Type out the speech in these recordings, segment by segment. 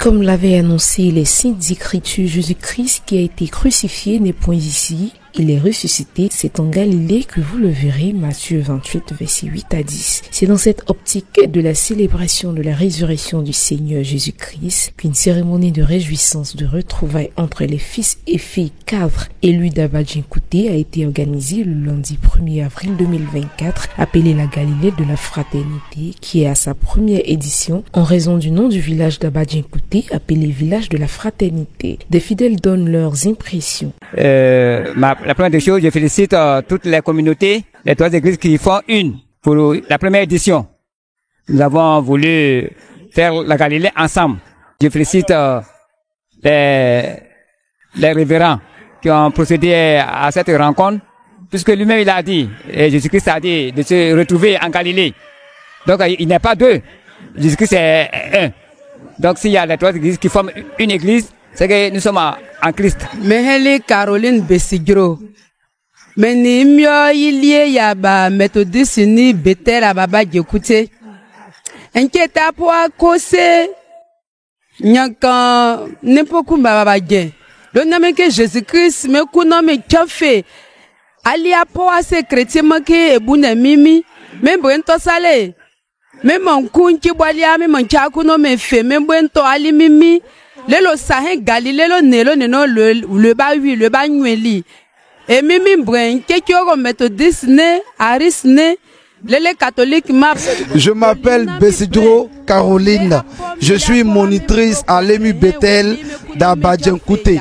Comme l'avait annoncé les saintes écritures, Jésus-Christ qui a été crucifié n'est point ici. Il est ressuscité, c'est en Galilée que vous le verrez, Matthieu 28, versets 8 à 10. C'est dans cette optique de la célébration de la résurrection du Seigneur Jésus-Christ qu'une cérémonie de réjouissance de retrouvailles entre les fils et filles cadres élus d'Abadjian-Kouté a été organisée le lundi 1er avril 2024, appelée la Galilée de la Fraternité, qui est à sa première édition en raison du nom du village d'Abadjian-Kouté, appelé village de la Fraternité. Des fidèles donnent leurs impressions. La première des choses, je félicite toutes les communautés, les trois églises qui font une pour la première édition. Nous avons voulu faire la Galilée ensemble. Je félicite les révérends qui ont procédé à cette rencontre, puisque lui-même il a dit, et Jésus-Christ a dit, de se retrouver en Galilée. Donc il n'est pas deux, Jésus-Christ est un. Donc s'il y a les trois églises qui forment une église, c'est que nous sommes en Christ. Mehele Caroline Besigro. Meni mio ilie yaba méthodiste ni Bethel ababa Djekouté. Enketa po akose nyaka nepoku baba dje. Le nom que Jésus-Christ me kuno me kafé. Ali apo ase chrétien make ebuna mimi. Même brento salé. Même en kun ki bolia même chakuno me fait même brento ali mimi. Lelo sahen Galilée lo nelo neno le ba wi le ba nweli et mimi bren kekio méthodiste ne aris ne lele catholique ma. Je m'appelle Besidro Caroline. Je suis monitrice à l'EMU Bethel d'Abadjian-Kouté.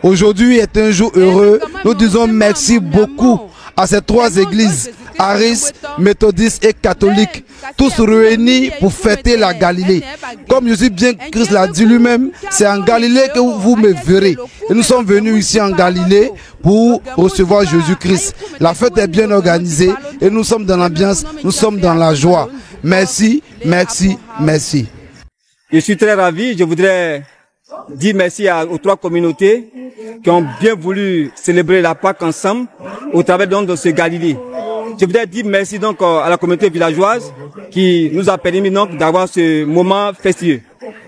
Aujourd'hui est un jour heureux. Nous disons merci beaucoup à ces trois églises, Aris, méthodistes et catholiques, tous réunis pour fêter la Galilée. Comme je suis bien, Christ l'a dit lui-même, c'est en Galilée que vous me verrez. Et nous sommes venus ici en Galilée pour recevoir Jésus-Christ. La fête est bien organisée et nous sommes dans l'ambiance, nous sommes dans la joie. Merci, merci, merci. Je suis très ravi, je voudrais dire merci aux trois communautés qui ont bien voulu célébrer la Pâque ensemble au travers donc de ce Galilée. Je voudrais dire merci donc à la communauté villageoise qui nous a permis donc d'avoir ce moment festif.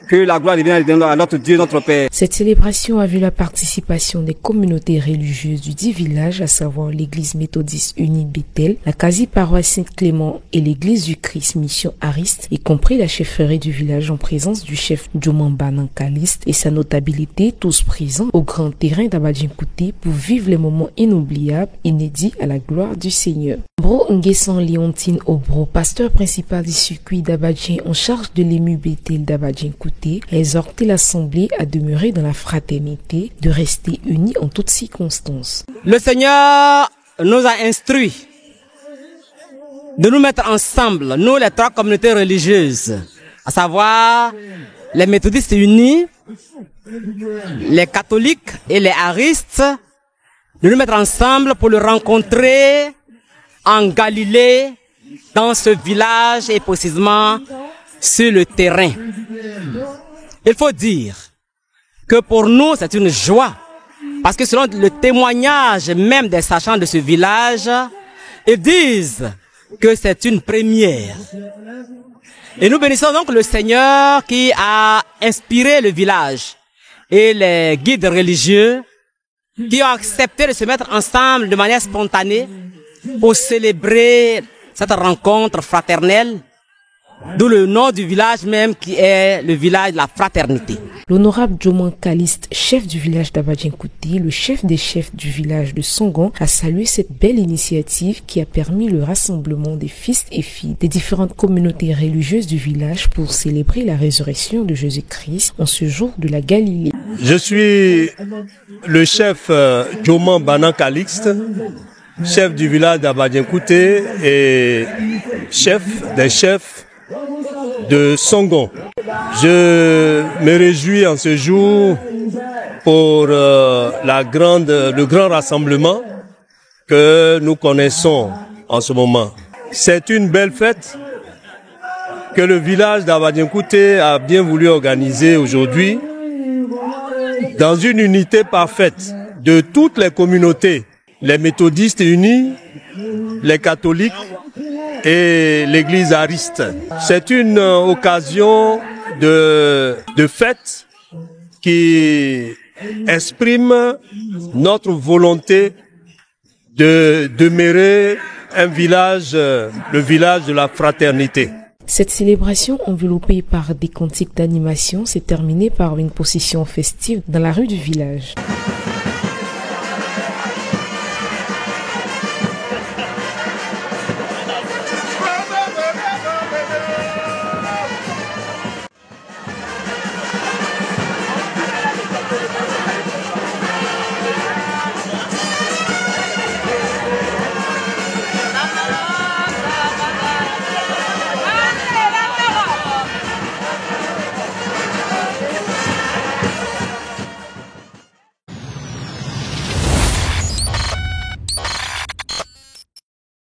Que la gloire revienne à notre Dieu, notre Père. Cette célébration a vu la participation des communautés religieuses du 10 villages, à savoir l'église méthodiste unie Bethel, la quasi-paroisse Saint-Clément et l'église du Christ Mission Ariste, y compris la chefferie du village en présence du chef Djoman Banan Kaliste et sa notabilité, tous présents au grand terrain d'Abadjian-Kouté pour vivre les moments inoubliables, inédits à la gloire du Seigneur. Bro Nguessan Léontine Obro, pasteur principal du circuit d'Abadjian en charge de l'EMU Bethel d'Abadjian-Kouté, a exhorté l'Assemblée à demeurer dans la fraternité, de rester unis en toutes circonstances. Le Seigneur nous a instruits de nous mettre ensemble, nous les trois communautés religieuses, à savoir les méthodistes unis, les catholiques et les aristes, de nous mettre ensemble pour le rencontrer en Galilée, dans ce village et précisément sur le terrain. Il faut dire que pour nous c'est une joie, parce que selon le témoignage même des sachants de ce village, ils disent que c'est une première. Et nous bénissons donc le Seigneur qui a inspiré le village et les guides religieux qui ont accepté de se mettre ensemble de manière spontanée pour célébrer cette rencontre fraternelle, d'où le nom du village même qui est le village de la fraternité. L'honorable Djoman Kaliste, chef du village d'Abadjian-Kouté, le chef des chefs du village de Songon, a salué cette belle initiative qui a permis le rassemblement des fils et filles des différentes communautés religieuses du village pour célébrer la résurrection de Jésus-Christ en ce jour de la Galilée. Je suis le chef Djoman Banan Kaliste, chef du village d'Abadjian-Kouté et chef des chefs de Songon. Je me réjouis en ce jour pour le grand rassemblement que nous connaissons en ce moment. C'est une belle fête que le village d'Abadjian-Kouté a bien voulu organiser aujourd'hui dans une unité parfaite de toutes les communautés, les méthodistes unis, les catholiques et l'église ariste. C'est une occasion de fête qui exprime notre volonté de demeurer un village, le village de la fraternité. Cette célébration, enveloppée par des cantiques d'animation, s'est terminée par une procession festive dans la rue du village.